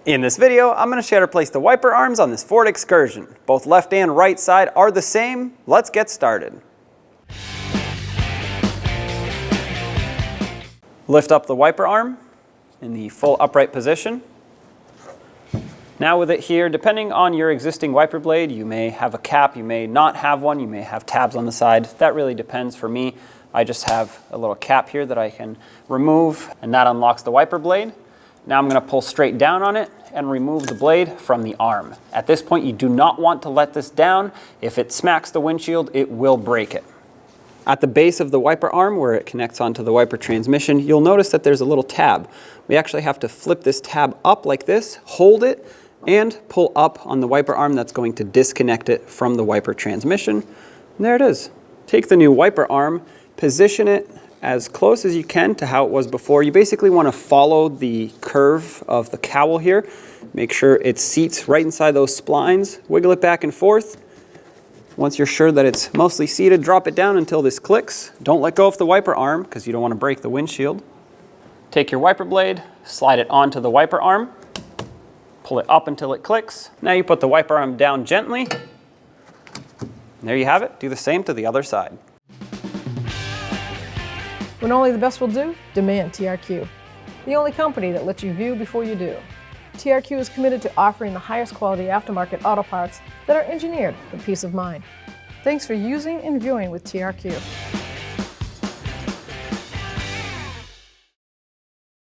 In this video, I'm going to show you how to place the wiper arms on this Ford Excursion. Both left and right side are the same. Let's get started. Lift up the wiper arm in the full upright position. Now with it here, depending on your existing wiper blade, you may have a cap, you may not have one, you may have tabs on the side. That really depends. For me, I just have a little cap here that I can remove, and that unlocks the wiper blade. Now I'm going to pull straight down on it and remove the blade from the arm. At this point, you do not want to let this down. If it smacks the windshield, it will break it. At the base of the wiper arm, where it connects onto the wiper transmission, you'll notice that there's a little tab. We actually have to flip this tab up like this, hold it, and pull up on the wiper arm. That's going to disconnect it from the wiper transmission. And there it is. Take the new wiper arm, position it as close as you can to how it was before. You basically want to follow the curve of the cowl here. Make sure it seats right inside those splines. Wiggle it back and forth. Once you're sure that it's mostly seated, drop it down until this clicks. Don't let go of the wiper arm because you don't want to break the windshield. Take your wiper blade, slide it onto the wiper arm, pull it up until it clicks. Now you put the wiper arm down gently. There you have it. Do the same to the other side. When only the best will do, demand TRQ. The only company that lets you view before you do. TRQ is committed to offering the highest quality aftermarket auto parts that are engineered for peace of mind. Thanks for using and viewing with TRQ.